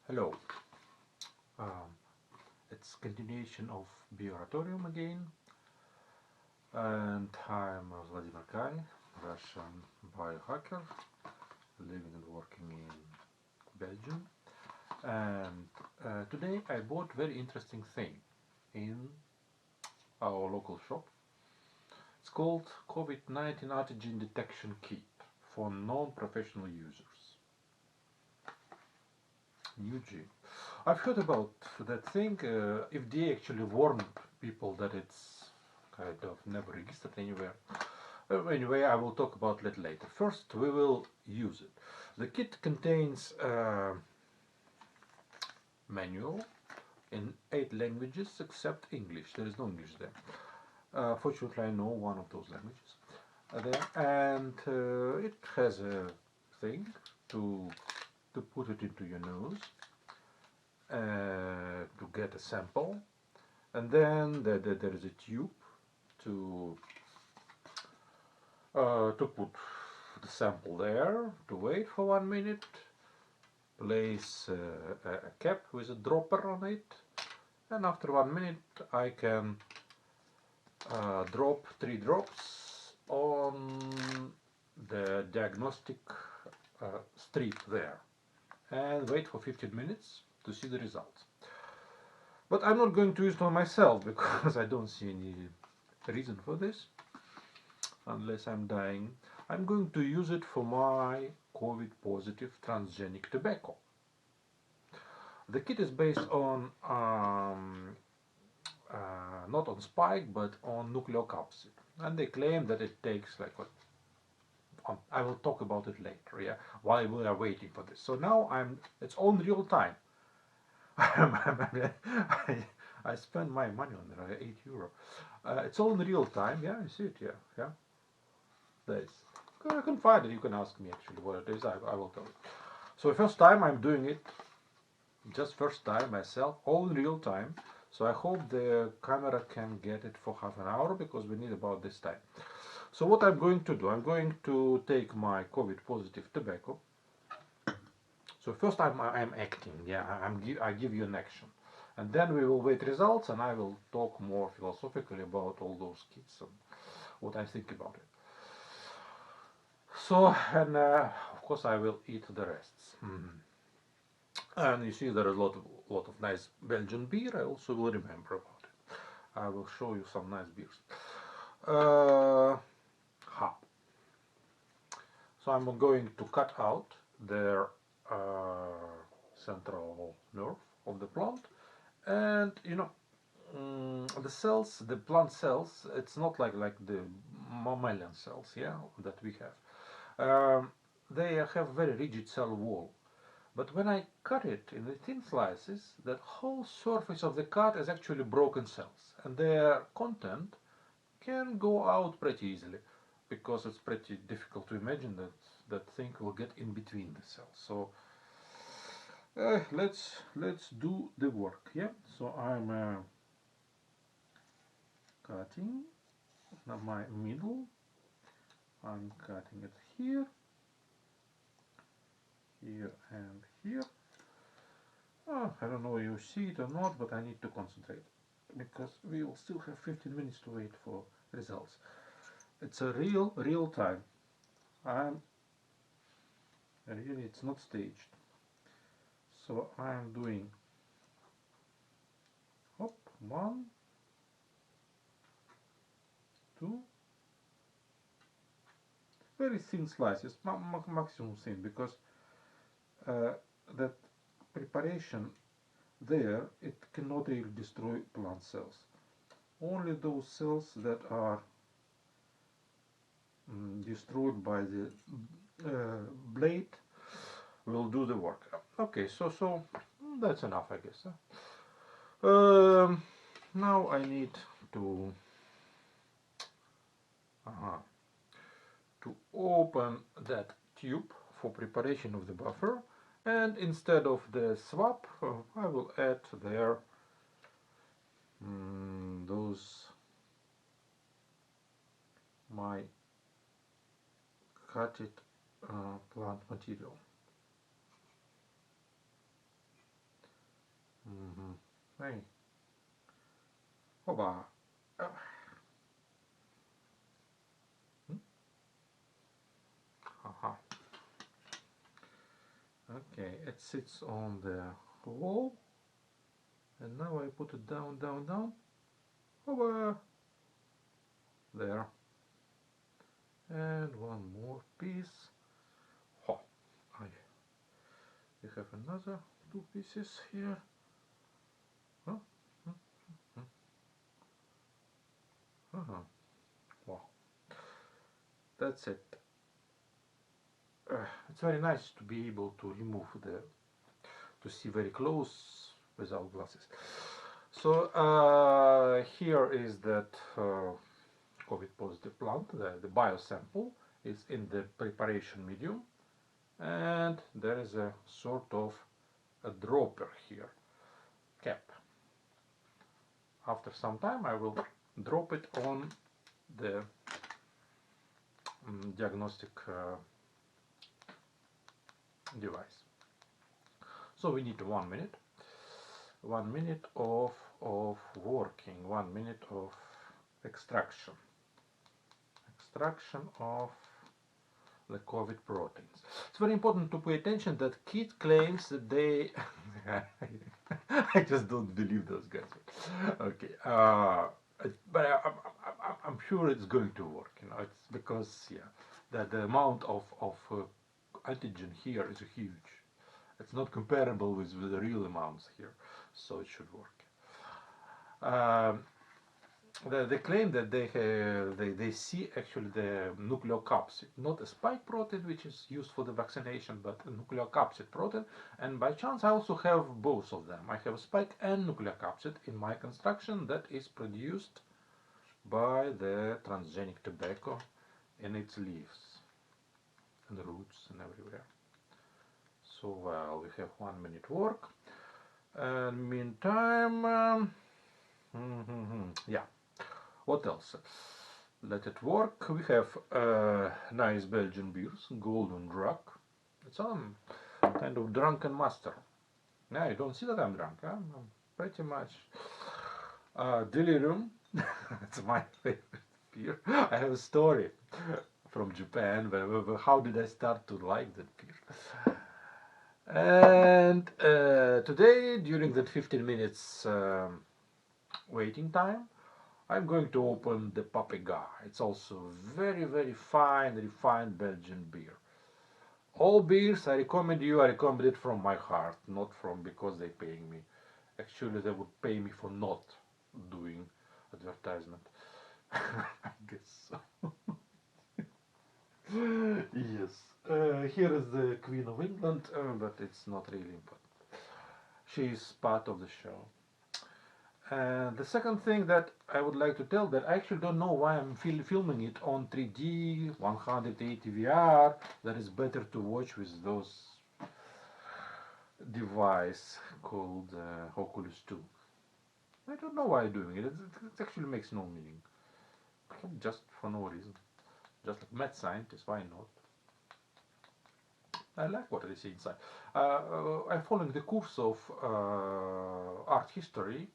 Hello, um, it's continuation of BioRatOri.Um again, and I'm Vladimir Kai, Russian biohacker, living and working in Belgium. And today I bought very interesting thing in our local shop. It's called COVID-19 antigen detection kit for non-professional users. UG. I've heard about that thing. FDA actually warned people that it's kind of never registered anywhere. Anyway, I will talk about that later. First, we will use it. The kit contains a manual in 8 languages except English. There is no English there. Fortunately, I know one of those languages there, and it has a thing to put it into your nose to get a sample, and then there is a tube to put the sample there, to wait for 1 minute, place a cap with a dropper on it, and after 1 minute I can drop 3 drops on the diagnostic strip there and wait for 15 minutes to see the results. But I'm not going to use it on myself because I don't see any reason for this unless I'm dying. I'm going to use it for my COVID positive transgenic tobacco. The kit is based on not on spike but on nucleocapsid, and they claim that it takes like what I will talk about it later, yeah, while we are waiting for this. So now it's on real time. I spend my money on it, €8. It's all in real time, yeah, you see it, yeah. This. I can find it, you can ask me actually what it is, I will tell you. So first time I'm doing it, just first time myself, all in real time. So I hope the camera can get it for half an hour because we need about this time. So what I'm going to do, I'm going to take my COVID positive tobacco. So first I'm acting, yeah, I give you an action. And then we will wait results and I will talk more philosophically about all those kits and what I think about it. So, and of course I will eat the rests. And you see there is a lot of nice Belgian beer, I also will remember about it. I will show you some nice beers. So I'm going to cut out the central nerve of the plant, and the cells, the plant cells, it's not like the mammalian cells, yeah, that we have. They have very rigid cell wall, but when I cut it in the thin slices, the whole surface of the cut is actually broken cells, and their content can go out pretty easily because it's pretty difficult to imagine that thing will get in between the cells. So let's do the work. Yeah. So I'm cutting now my middle. I'm cutting it here, here, and here. Oh, I don't know if you see it or not, but I need to concentrate because we will still have 15 minutes to wait for results. It's a real time. Really, it's not staged. So I'm doing hop, 1, 2, very thin slices, maximum thin, because that preparation there, it cannot really destroy plant cells. Only those cells that are destroyed by the blade will do the work. Okay, so that's enough, I guess. Now I need to open that tube for preparation of the buffer, and instead of the swab, I will add there those my cutted plant material. Hey. Oba. Haha. Okay, it sits on the wall, and now I put it down, down, down. Over there, and one more piece. Oh, we have another two pieces here. Huh? Wow, that's it. It's very nice to be able to remove to see very close without glasses. So here is that COVID positive plant. The biosample is in the preparation medium, and there is a sort of a dropper here, cap. After some time I will drop it on the diagnostic device. So we need 1 minute. 1 minute of working, 1 minute of extraction of the COVID proteins. It's very important to pay attention that Kit claims that they I just don't believe those guys. Okay, but I'm sure it's going to work. You know, it's because that the amount of antigen here is huge. It's not comparable with the real amounts here, so it should work. They claim that they see actually the nucleocapsid, not a spike protein which is used for the vaccination, but a nucleocapsid protein. And by chance I also have both of them. I have a spike and nucleocapsid in my construction that is produced by the transgenic tobacco in its leaves and roots and everywhere. So we have 1 minute work, and meantime yeah, what else? Let it work. We have nice Belgian beers, Golden Drug. It's kind of drunken master. Yeah, you don't see that I'm drunk. Huh? I'm pretty much Delirium. It's my favorite beer. I have a story from Japan. How did I start to like that beer? And today, during that 15 minutes waiting time, I'm going to open the Papegaar. It's also very, very fine, refined Belgian beer. All beers I recommend it from my heart, not from because they're paying me. Actually, they would pay me for not doing advertisement. I guess so. Yes. Here is the Queen of England, but it's not really important. She is part of the show. And the second thing that I would like to tell, that I actually don't know why I'm filming it on 3D 180 VR. That is better to watch with those device called Oculus 2. I don't know why I'm doing it. It actually makes no meaning. Just for no reason. Just like mad scientist, why not? I like what I see inside. I'm following the course of art history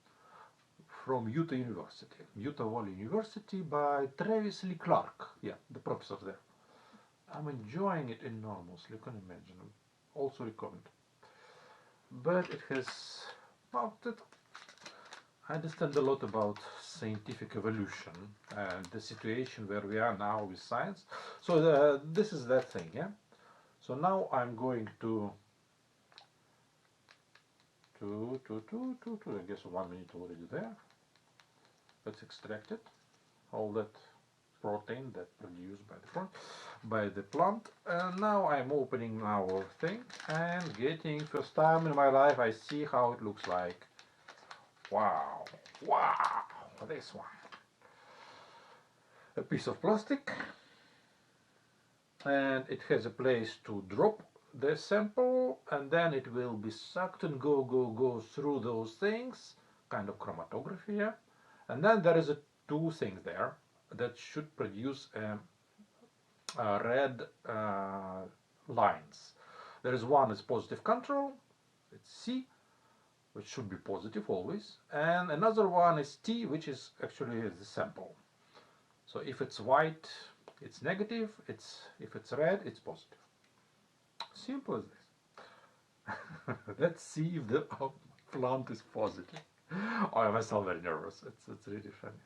from Utah University, Utah Valley University by Travis Lee Clark. Yeah, the professor there. I'm enjoying it enormously, you can imagine. Also recommend. But it has, well, I understand a lot about scientific evolution and the situation where we are now with science. So this is that thing, yeah. So now I'm going to I guess 1 minute already there. Let's extract it, all that protein that produced by the plant. And now I'm opening our thing and getting, first time in my life I see how it looks like. Wow, wow, this one. A piece of plastic, and it has a place to drop the sample, and then it will be sucked and go through those things, kind of chromatography, yeah? And then there is two things there that should produce red lines. There is one is positive control, it's C, which should be positive always, and another one is T, which is actually the sample. So if it's white, it's negative. If it's red, it's positive. Simple as this. Let's see if the plant is positive. Oh, I myself very nervous. It's really funny.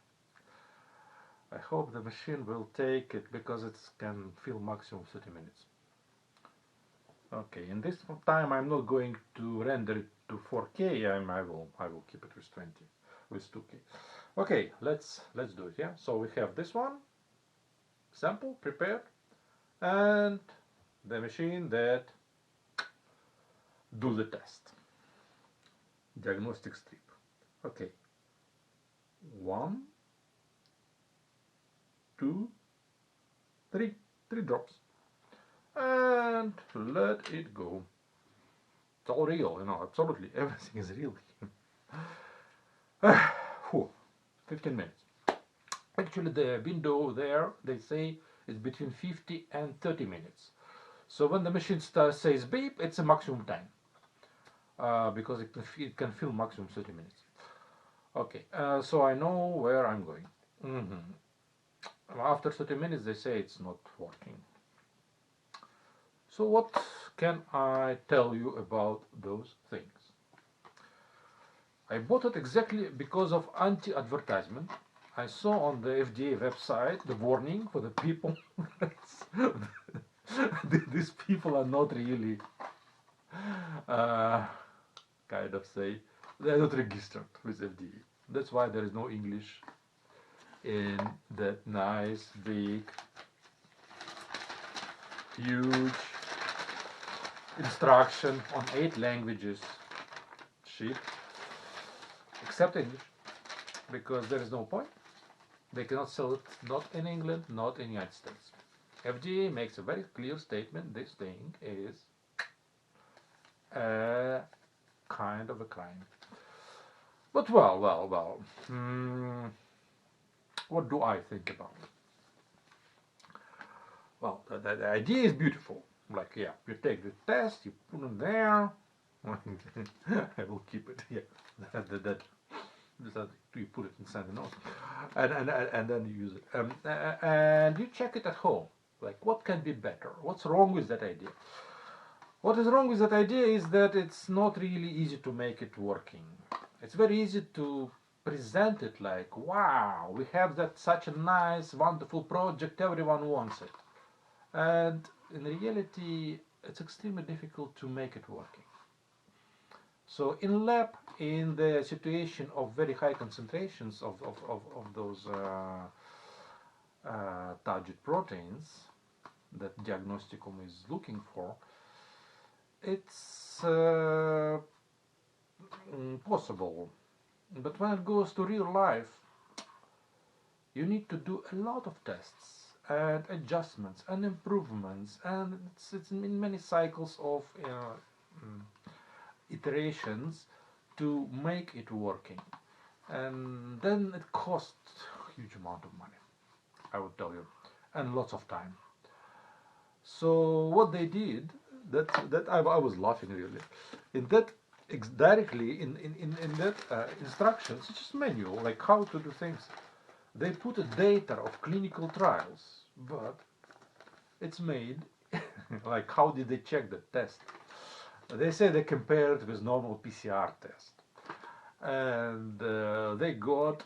I hope the machine will take it because it can fill maximum 30 minutes. Okay, in this time I'm not going to render it to 4K. I will keep it with 2K. Okay, let's do it. Yeah. So we have this one sample prepared and the machine that do the test. Diagnostic strip. Okay. 1, 2, 3. 3 drops. And let it go. It's all real, absolutely everything is real. 15 minutes. Actually, the window there, they say, is between 50 and 30 minutes. So when the machine says beep, it's a maximum time. Because it can fill maximum 30 minutes. Okay, so I know where I'm going. After 30 minutes, they say it's not working. So what can I tell you about those things? I bought it exactly because of anti-advertisement. I saw on the FDA website the warning for the people. These people are not really, kind of say, they're not registered with FDA. That's why there is no English in that nice, big, huge instruction on 8 languages sheet, except English, because there is no point. They cannot sell it not in England, not in the United States. FDA makes a very clear statement, this thing is a kind of a crime. But well, what do I think about it? Well, the idea is beautiful. Like, yeah, you take the test, you put it there. I will keep it. Yeah, that you put it inside the nose, and then you use it. And you check it at home. Like, what can be better? What's wrong with that idea? What is wrong with that idea is that it's not really easy to make it working. It's very easy to present it like, wow, we have that such a nice, wonderful project, everyone wants it. And in reality, it's extremely difficult to make it working. So in lab, in the situation of very high concentrations of those target proteins that diagnosticum is looking for, it's possible. But when it goes to real life, you need to do a lot of tests and adjustments and improvements, and it's in many cycles of iterations to make it working, and then it costs a huge amount of money, I would tell you, and lots of time. So what they did, that I was laughing really, in that directly in that instructions, it's just manual, like how to do things. They put a data of clinical trials, but it's made like how did they check the test? They say they compared with normal PCR test, and they got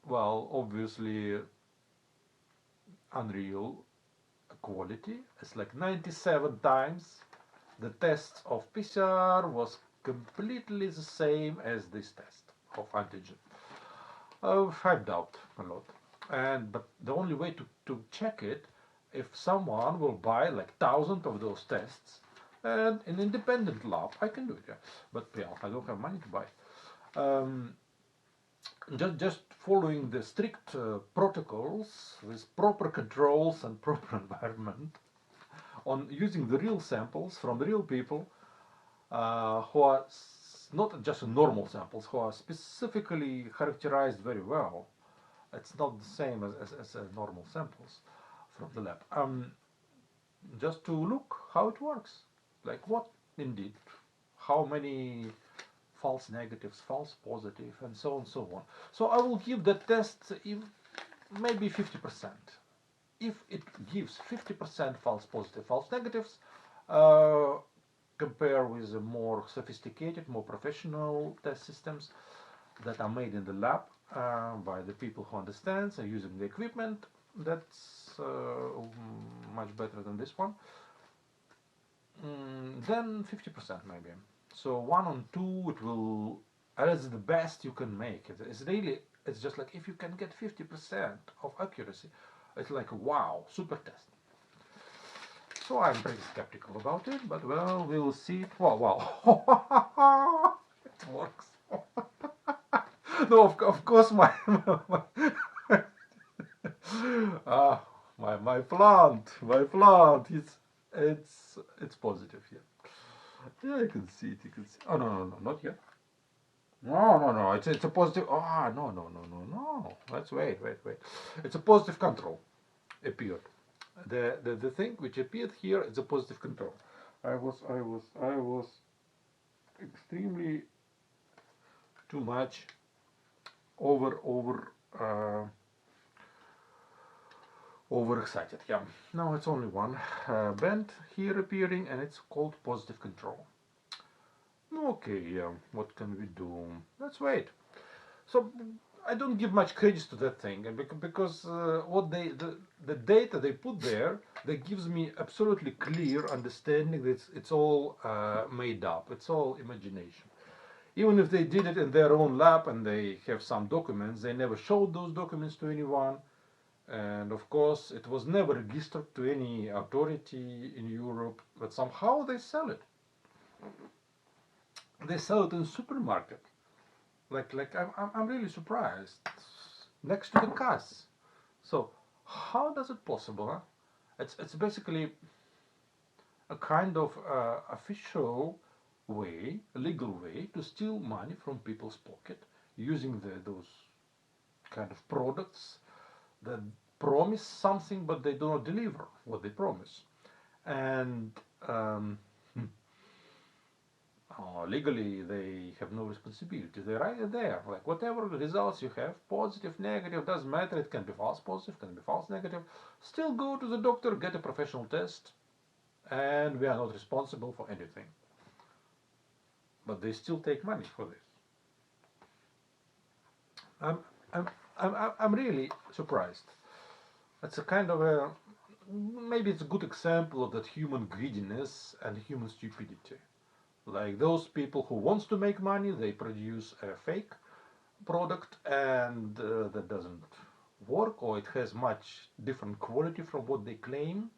well, obviously unreal quality. It's like 97 times the test of PCR was completely the same as this test of antigen. I doubt a lot. But the only way to check it, if someone will buy like thousands of those tests, and an independent lab, I can do it. Yeah. But yeah, I don't have money to buy. Just following the strict protocols with proper controls and proper environment, on using the real samples from real people who are not just normal samples, who are specifically characterized very well. It's not the same as normal samples from the lab. Just to look how it works, like what indeed, how many false negatives, false positive, and so on and so on. So I will give the test maybe 50%. If it gives 50% false positive, false negatives, uh, compare with the more sophisticated, more professional test systems that are made in the lab by the people who understand and using the equipment, that's much better than this one. Then 50% maybe. So 1 on 2, it will. That's the best you can make. It's really. It's just like if you can get 50% of accuracy, it's like wow, super test. So I'm pretty skeptical about it, but well, we'll see it. Wow, wow, it works. No, of course my ah, my plant. It's positive here. Yeah, you can see it. You can see. Oh no, not yet. No. It's a positive. Ah, no. Let's wait. It's a positive control appeared. The thing which appeared here is a positive control. I was extremely too much uh, overexcited. Yeah. Now it's only one band here appearing, and it's called positive control. Okay, yeah. What can we do? Let's wait. So I don't give much credit to that thing, because what the data they put there, that gives me absolutely clear understanding that it's all made up. It's all imagination. Even if they did it in their own lab and they have some documents, they never showed those documents to anyone. And of course, it was never registered to any authority in Europe, but somehow they sell it. They sell it in the supermarket. I'm really surprised. Next to the cars. So how does it possible? Huh? It's basically a kind of official way, a legal way to steal money from people's pocket using those kind of products that promise something but they do not deliver what they promise. And legally they have no responsibility. They write it there, like whatever results you have, positive, negative, doesn't matter. It can be false positive, can be false negative. Still go to the doctor, get a professional test, and we are not responsible for anything. But they still take money for this. I'm I'm really surprised. It's a kind of a, maybe it's a good example of that human greediness and human stupidity. Like those people who wants to make money, they produce a fake product, and that doesn't work, or it has much different quality from what they claim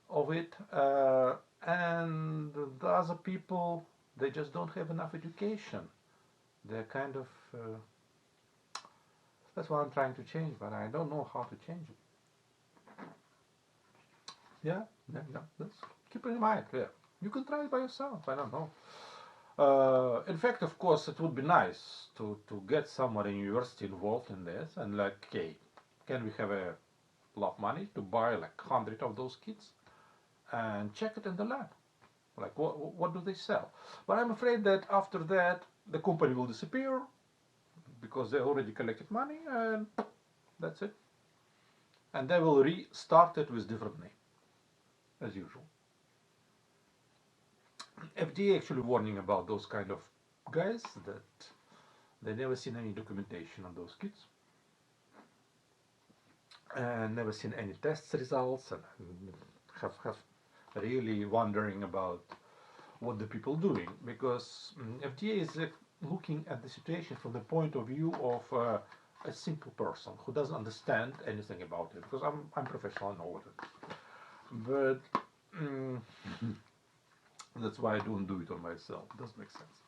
of it. And the other people, they just don't have enough education. They're kind of that's what I'm trying to change, but I don't know how to change it. Yeah. Let's keep it in mind. Yeah, you can try it by yourself. I don't know. In fact, of course, it would be nice to get someone in university involved in this, and like, okay, can we have a lot of money to buy like 100 of those kits and check it in the lab? Like, what do they sell? But I'm afraid that after that, the company will disappear because they already collected money, and that's it. And they will restart it with different name, as usual. FDA actually warning about those kind of guys that they never seen any documentation on those kits and never seen any test results, and have really wondering about what the people doing, because FDA is looking at the situation from the point of view of a simple person who doesn't understand anything about it, because I'm professional, I know what it is, but that's why I don't do it on myself. It doesn't make sense.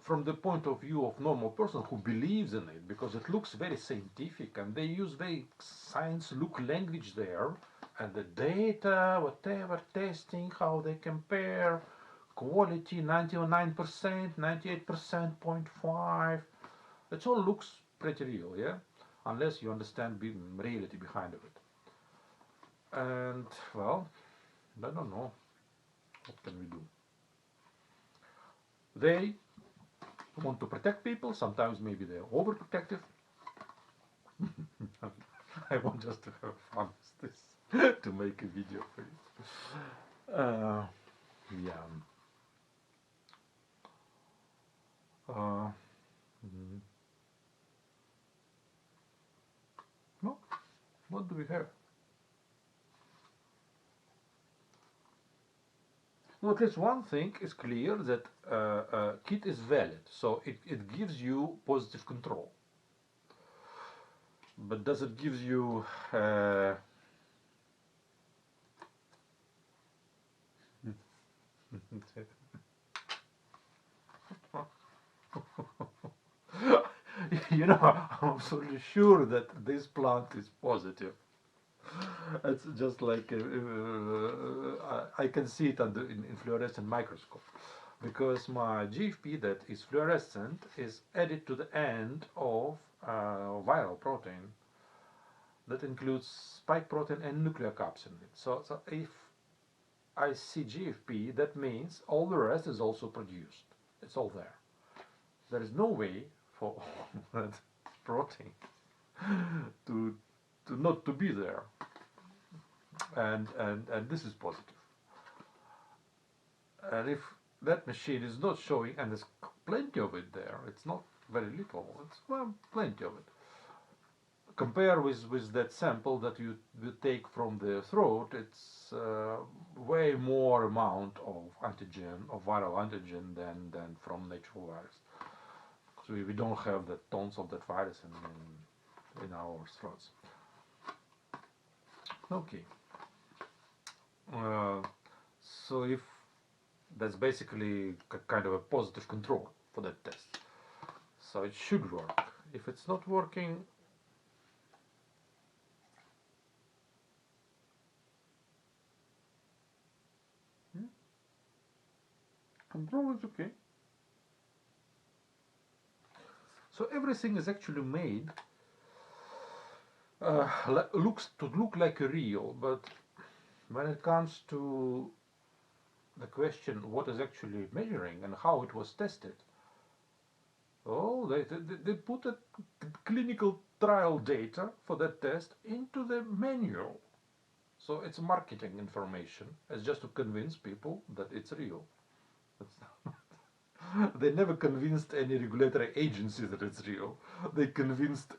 From the point of view of normal person who believes in it, because it looks very scientific and they use very science look language there, and the data, whatever testing, how they compare, quality 99%, 98%, 0.5, it all looks pretty real, yeah, unless you understand the reality behind of it. And well, I don't know, what can we do? They want to protect people. Sometimes maybe they're overprotective. I want just to have fun with this to make a video for you. Yeah. Mm, no, what do we have? Well, at least one thing is clear that kit is valid, so it gives you positive control. But does it give you you know, I'm absolutely sure that this plant is positive. It's just like I can see it under in fluorescent microscope, because my GFP that is fluorescent is added to the end of viral protein that includes spike protein and nucleocapsid. So if I see GFP, that means all the rest is also produced. It's all there. There is no way for that protein to not to be there, and this is positive. And if that machine is not showing, and there's plenty of it there, it's not very little, it's well, plenty of it. Compare with that sample that you take from the throat, it's way more amount of antigen, of viral antigen than from natural virus. So we don't have the tons of that virus in our throats. Okay. So if that's basically kind of a positive control for that test, so it should work. If it's not working, control is okay. So everything is actually made look like a real, but when it comes to the question what is actually measuring and how it was tested, oh, they put a clinical trial data for that test into the manual. So it's marketing information. It's just to convince people that it's real. They never convinced any regulatory agency that it's real. They convinced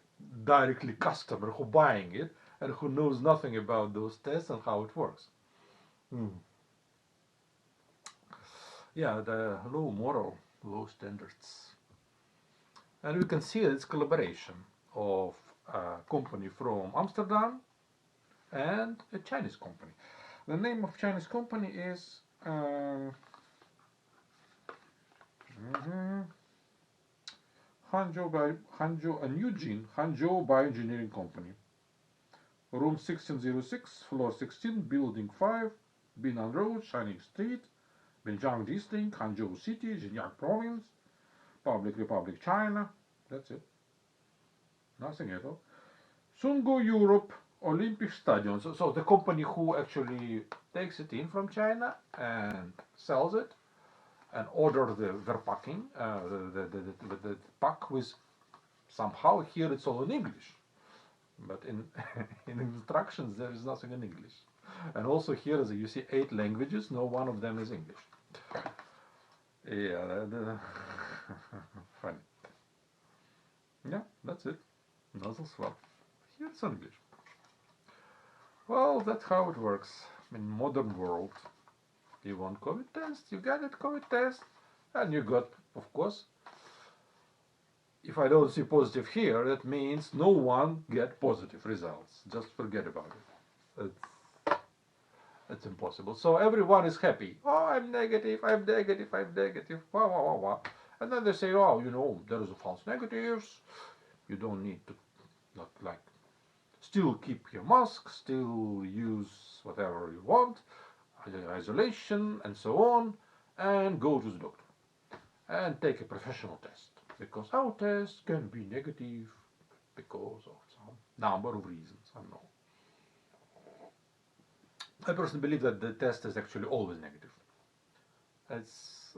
directly customer who buying it and who knows nothing about those tests and how it works. Yeah, the low moral, low standards. And we can see it's collaboration of a company from Amsterdam and a Chinese company. The name of Chinese company is Hangzhou and Eugene, Hangzhou Bioengineering Company. Room 1606, floor 16, building 5, Binan Road, Shining Street, Binjiang District, Hangzhou City, Xinjiang Province, Public Republic China. That's it. Nothing at all. Sungo Europe Olympic Stadium. So the company who actually takes it in from China and sells it and order the verpacking, the pack with somehow here it's all in English, but in in instructions there is nothing in English, and also here as you see 8 languages, no one of them is English. Yeah, funny. Yeah, that's it. Nozzle swap. Here it's English. Well, that's how it works in modern world. You want COVID test, you get it, COVID test, and you got, of course, if I don't see positive here, that means no one get positive results. Just forget about it. It's impossible. So everyone is happy. Oh, I'm negative, I'm negative, I'm negative. Wah, wah, wah, wah. And then they say, oh, you know, there is a false negatives. You don't need to, not like, still keep your mask, still use whatever you want, isolation and so on, and go to the doctor and take a professional test, because our test can be negative because of some number of reasons. I don't know. I personally believe that the test is actually always negative. It's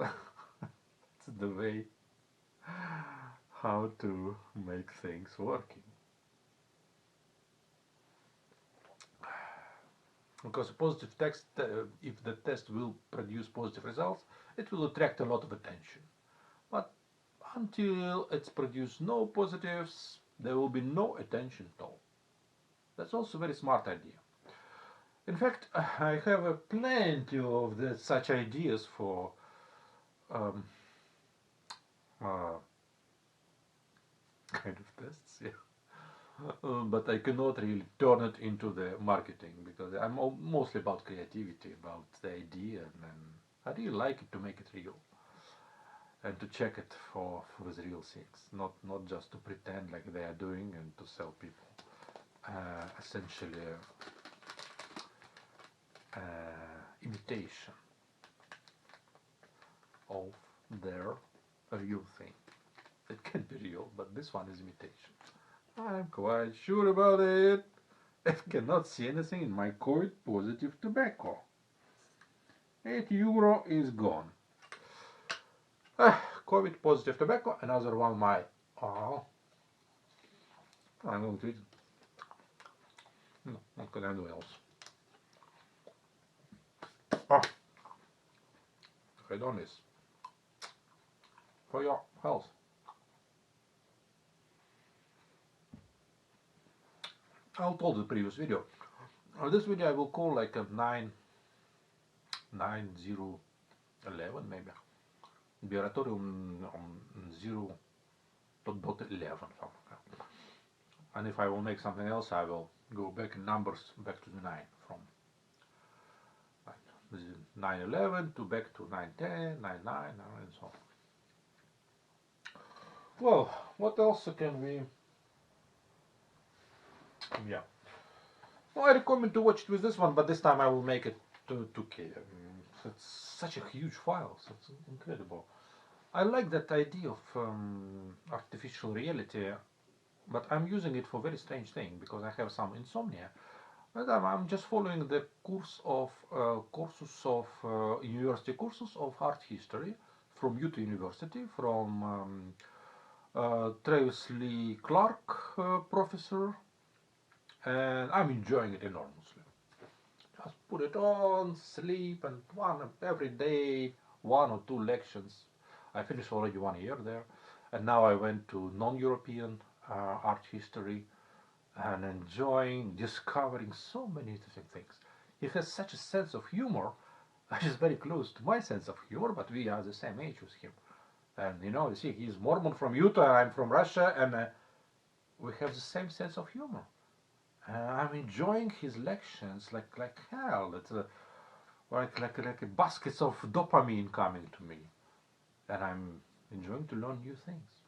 the way how to make things working. Because a positive text, if the test will produce positive results, it will attract a lot of attention. But until it's produced no positives, there will be no attention at all. That's also a very smart idea. In fact, I have plenty of such ideas for um, uh, kind of tests, yeah. But I cannot really turn it into the marketing because I'm mostly about creativity, about the idea, and I really like it to make it real and to check it with real things, not just to pretend like they are doing and to sell people essentially imitation of their real thing. It can be real, but this one is imitation. I'm quite sure about it. I cannot see anything in my COVID positive tobacco. €8 is gone. COVID positive tobacco, another one my. Oh, I'm going to eat. No, not going to do else. Oh, hedonist. For your health. I told the previous video. This video I will call like a 9.0.11 maybe. BioRatOri.Um 0.11 something. And if I will make something else, I will go back in numbers back to the 9 from 9.11 to back to 9.10, 9.9 and so on. Well, what else can we? Yeah. Well, I recommend to watch it with this one, but this time I will make it to 2K. It's such a huge file, so it's incredible. I like that idea of artificial reality, but I'm using it for a very strange thing because I have some insomnia. But I'm just following the courses of university courses of art history from Utah University, from Travis Lee Clark professor, and I'm enjoying it enormously. Just put it on, sleep, and every day, 1 or 2 lectures. I finished already 1 year there, and now I went to non-European art history and enjoying discovering so many interesting things. He has such a sense of humor, which is very close to my sense of humor, but we are the same age with him. And you see, he's Mormon from Utah, I'm from Russia, and we have the same sense of humor. I'm enjoying his lectures like hell. It's like baskets of dopamine coming to me, and I'm enjoying to learn new things.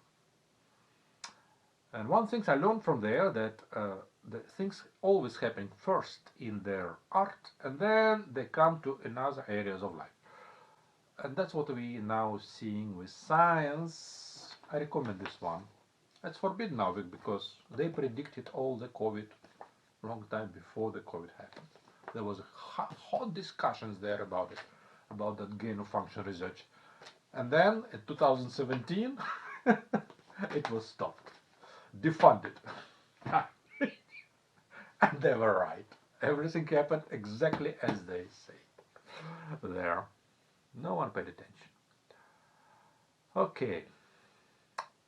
And one thing I learned from there that the things always happen first in their art, and then they come to another areas of life. And that's what we now seeing with science. I recommend this one. It's forbidden now because they predicted all the COVID long time before the COVID happened. There was hot discussions there about it, about that gain of function research. And then in 2017, it was stopped, defunded. And they were right. Everything happened exactly as they said. There. No one paid attention. Okay.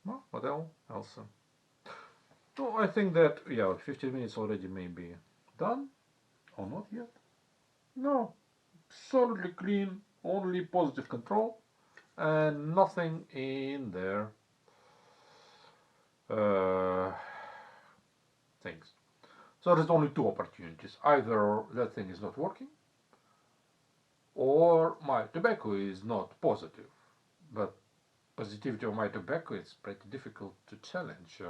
Well, what else? No, I think that, 15 minutes already may be done, or not yet. No, solidly clean, only positive control, and nothing in there things. So there's only 2 opportunities. Either that thing is not working, or my tobacco is not positive. But positivity of my tobacco is pretty difficult to challenge.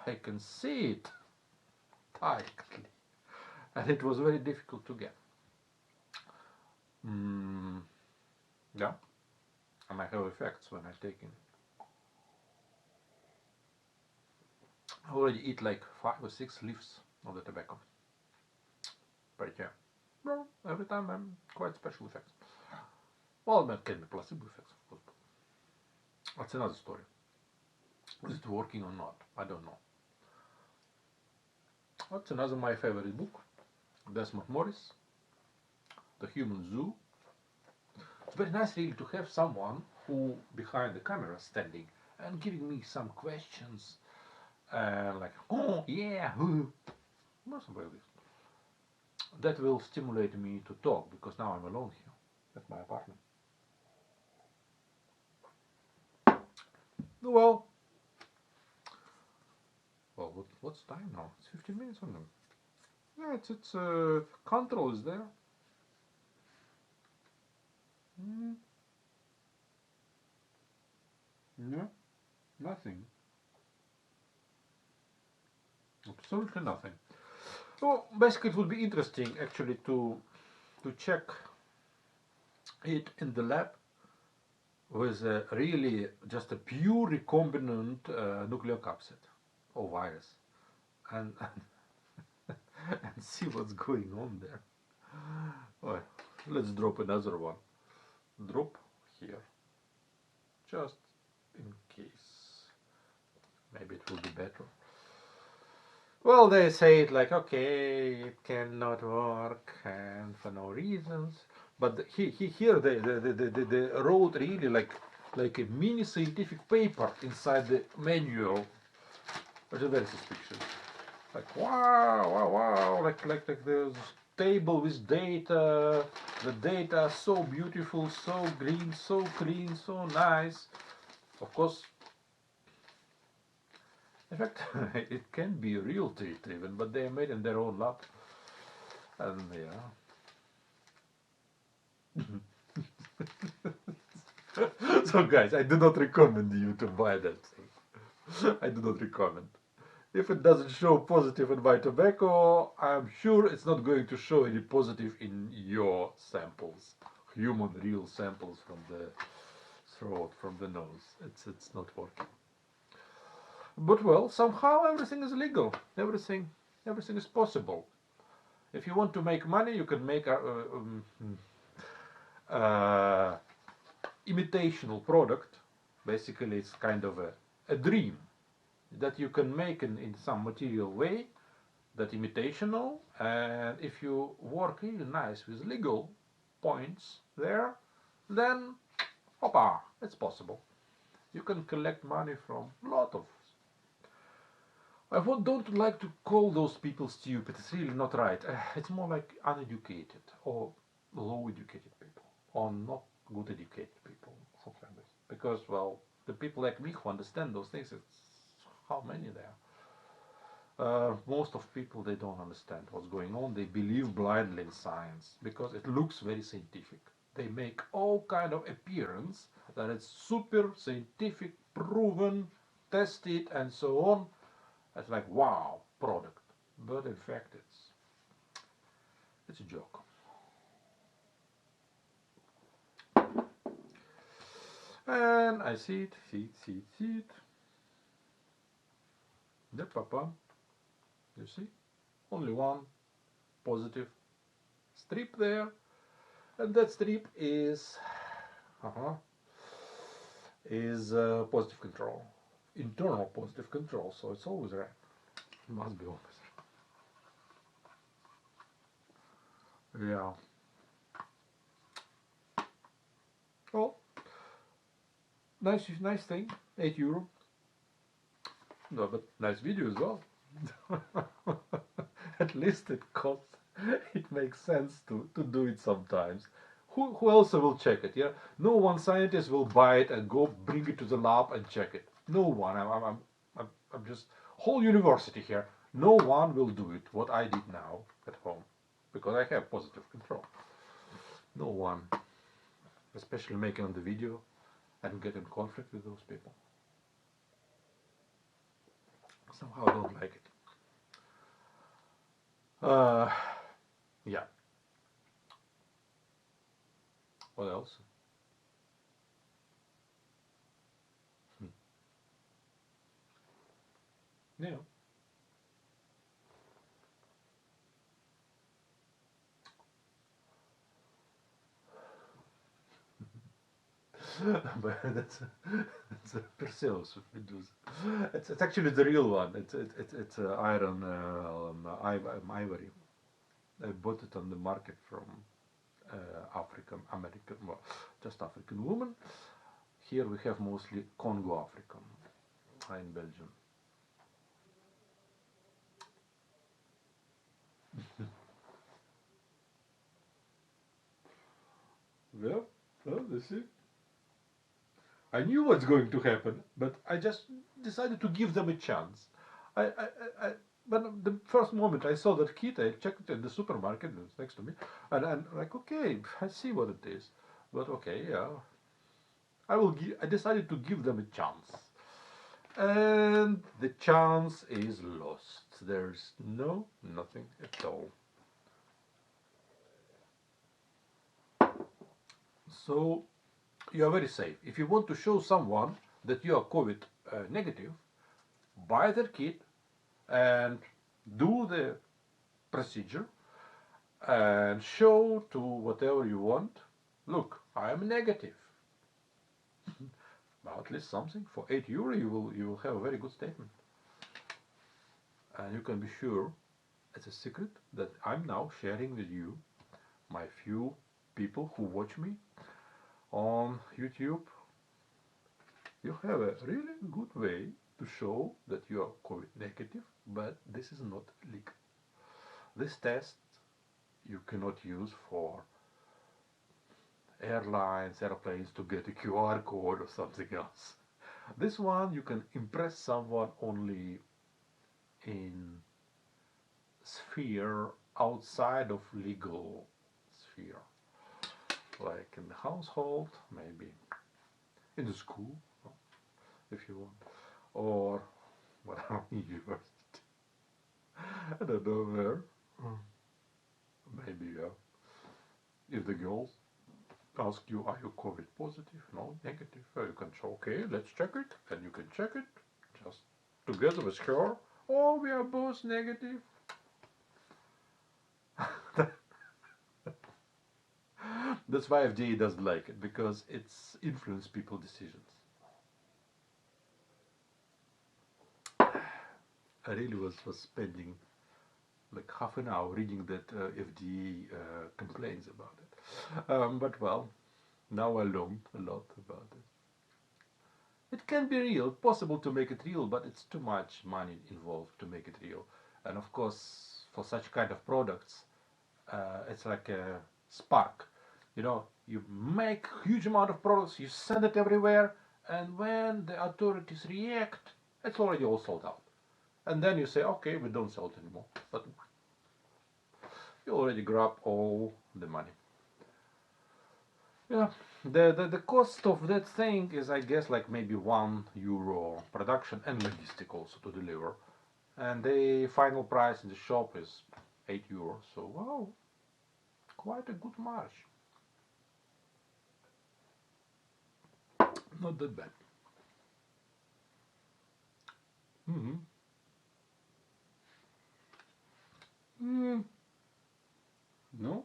I can see it directly, and it was very difficult to get. Yeah, and I have effects when I take in. I already eat like 5 or 6 leaves of the tobacco. But yeah, well, every time I'm quite special effects. Well, that can be placebo effects, of course. That's another story. Is it working or not? I don't know. That's another my favorite book. Desmond Morris, The Human Zoo. It's very nice really to have someone who behind the camera standing and giving me some questions and like, oh yeah, something like this. That will stimulate me to talk because now I'm alone here at my apartment. Well, what's time now? It's 15 minutes on them. Yeah, it's control is there. Yeah, nothing. Absolutely nothing. So basically, it would be interesting actually to check it in the lab with really just a pure recombinant nucleocapsid or virus, and and see what's going on there. Well, let's drop another one. Drop here, just in case. Maybe it will be better. Well, they say it like, okay, it cannot work, and for no reasons. But here they wrote really like a mini scientific paper inside the manual, which is very suspicious. Like wow, like there's table with data. The data so beautiful, so green, so clean, so nice. Of course, in fact, it can be real data even, but they made in their own lab. And yeah. So guys, I do not recommend you to buy that thing. I do not recommend. If it doesn't show positive in my tobacco, I'm sure it's not going to show any positive in your samples. Human real samples from the throat, from the nose. It's not working. But well, somehow everything is legal. Everything is possible. If you want to make money, you can make a imitational product. Basically, it's kind of a dream that you can make in some material way, that imitational, and if you work really nice with legal points there, then hoppa, it's possible. You can collect money from a lot of. I don't like to call those people stupid. It's really not right. It's more like uneducated or low educated people or not good educated people, something like this. Because well, the people like me who understand those things, it's how many there. Most of people, they don't understand what's going on. They believe blindly in science because it looks very scientific. They make all kind of appearance that it's super scientific, proven, tested, and so on. It's like wow product, but in fact it's a joke. And I see it. The papa, you see, only one positive strip there, and that strip is positive control, internal positive control. So it's always right. It must be always right. Yeah. Well, nice thing. €8. No, but nice video as well. At least it costs. It makes sense to do it sometimes. Who else will check it? Yeah, no one scientist will buy it and go bring it to the lab and check it. No one. I'm just whole university here. No one will do it. What I did now at home, because I have positive control. No one, especially making on the video, and get in conflict with those people. Somehow I don't like it. Yeah. What else? Yeah. But it's a Perseus Medusa. It's actually the real one. It's iron ivory. I bought it on the market from African American, well, just African woman. Here we have mostly Congo African in Belgium. Well, well, this is. I knew what's going to happen, but I just decided to give them a chance. I but the first moment I saw that kit, I checked it in the supermarket, it was next to me, and I'm like, okay, I see what it is. But okay, yeah, I decided to give them a chance. And the chance is lost. There's nothing at all. So you are very safe. If you want to show someone that you are COVID negative, buy their kit and do the procedure and show to whatever you want. Look, I am negative. Well, at least something. For €8 you will have a very good statement. And you can be sure it's a secret that I'm now sharing with you, my few people who watch me on YouTube. You have a really good way to show that you are COVID negative, but this is not legal. This test you cannot use for airlines, airplanes to get a QR code or something else. This one you can impress someone only in sphere outside of legal sphere, like in the household, maybe in the school, if you want, or whatever university. I don't know where. Maybe if the girls ask you, are you COVID positive? No, negative. You can say, okay, let's check it, and you can check it just together with her. Oh, we are both negative. That's why FDA doesn't like it, because it's influenced people's decisions. I really was spending like half an hour reading that FDA complains about it. But well, now I learned a lot about it. It can be real, possible to make it real, but it's too much money involved to make it real. And of course, for such kind of products, it's like a spark. You know, you make huge amount of products, you send it everywhere, and when the authorities react, it's already all sold out. And then you say, okay, we don't sell it anymore. But you already grab all the money. Yeah, the cost of that thing is, I guess, like maybe €1 production and logistic also to deliver. And the final price in the shop is €8. So, wow, quite a good margin. Not that bad. Mm-hmm. No,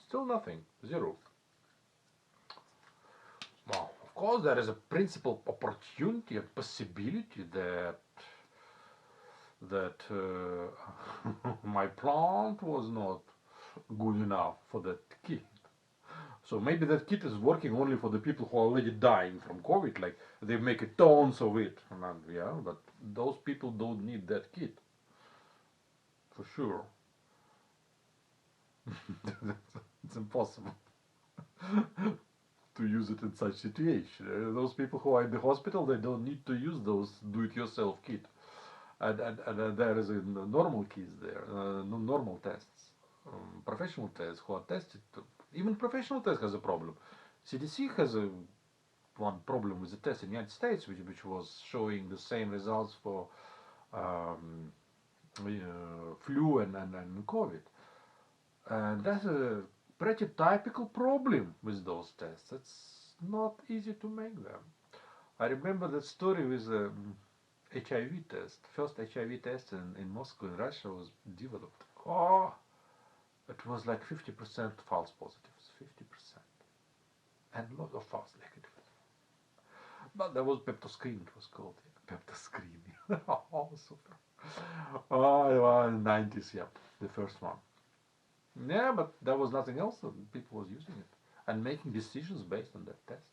still nothing. Zero. Well, of course, there is a principal opportunity, a possibility that my plant was not good enough for that kit. So maybe that kit is working only for the people who are already dying from COVID. Like they make a tons of it, and yeah, but those people don't need that kit for sure. It's impossible to use it in such situation. Those people who are in the hospital, they don't need to use those do-it-yourself kit. And there is a normal kits there, normal tests, professional tests who are tested. Even professional test has a problem. CDC has one problem with the test in the United States, which was showing the same results for um, flu and COVID. And that's a pretty typical problem with those tests. It's not easy to make them. I remember that story with the HIV test. First HIV test in Moscow in Russia was developed. Oh, it was like 50% false positives, 50%, and a lot of false negatives. But that was Peptoscreen, it was called. Yeah. Peptoscreen. Oh, super. Oh, it was 90s, yeah, the first one. Yeah, but there was nothing else. People was using it and making decisions based on that test.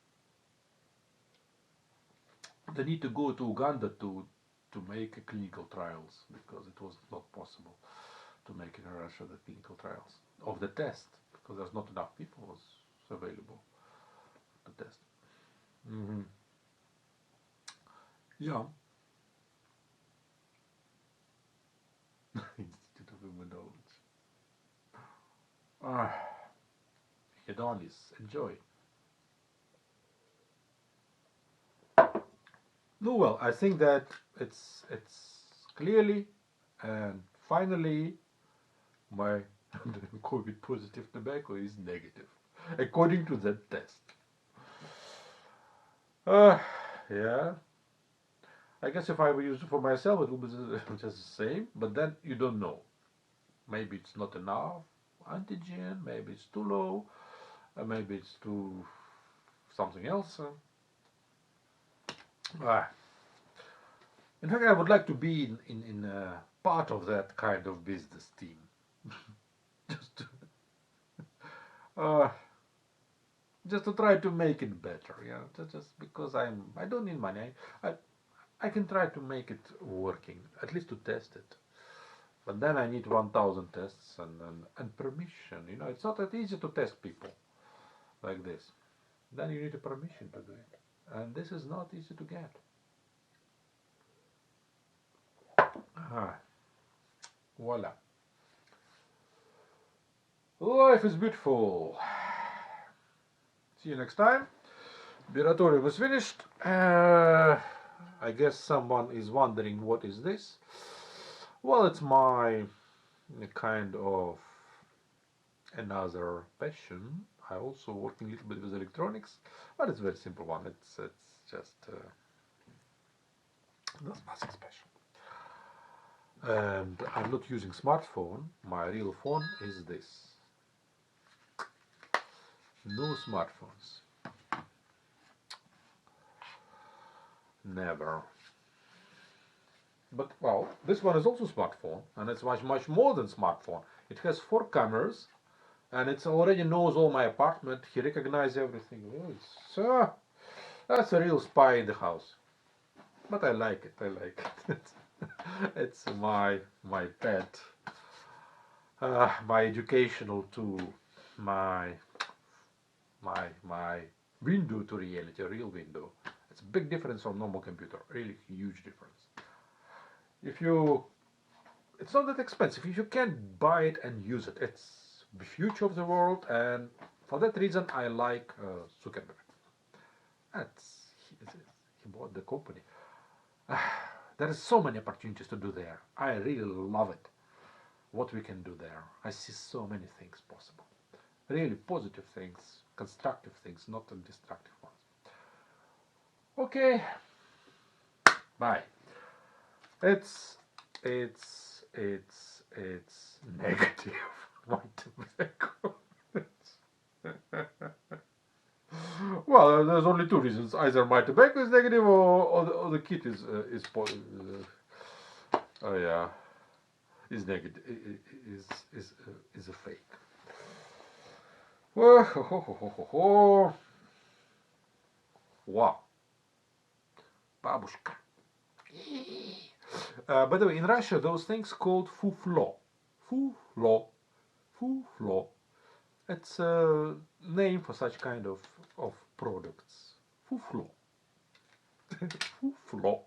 They need to go to Uganda to make clinical trials because it was not possible to make in Russia the clinical trials of the test because there's not enough people was available to test. Hmm. Yeah. Institute of Immunology. Ah, Hedonis, enjoy. No, well, I think that it's clearly and finally my COVID positive tobacco is negative, according to that test. Uh, yeah, I guess if I were use it for myself, it would be just the same, but then you don't know. Maybe it's not enough antigen, maybe it's too low, maybe it's too something else. Ah. In fact, I would like to be in part of that kind of business team. just to, uh, just to try to make it better, yeah. Just because I don't need money. I can try to make it working, at least to test it. But then I need 1,000 tests and permission. You know, it's not that easy to test people like this. Then you need a permission to do it. And this is not easy to get. Ah, voila. Life is beautiful. See you next time. BioRatOri was finished. I guess someone is wondering what is this. Well, it's my kind of another passion. I also working a little bit with electronics, but it's a very simple one. It's just not nothing special. And I'm not using smartphone. My real phone is this. No smartphones. Never. But well, this one is also smartphone, and it's much more than smartphone. It has 4 cameras, and it already knows all my apartment. He recognizes everything. Oh, that's a real spy in the house. But I like it. I like it. It's my pet, my educational tool, my my window to reality, a real window. It's a big difference from normal computer. Really huge difference. If you, it's not that expensive. If you can buy it and use it, it's the future of the world. And for that reason, I like Zuckerberg. That's he bought the company. There is so many opportunities to do there. I really love it. What we can do there. I see so many things possible. Really positive things, constructive things, not destructive ones. Okay, bye. It's negative. Well, there's only 2 reasons. Either my tobacco is negative, or the kit is oh yeah, is negative. Is a fake. Wow, babushka. By the way, in Russia, those things called fuflo. Fuflo. Fuflo. It's a name for such kind of products. Fuflo. Fuflo.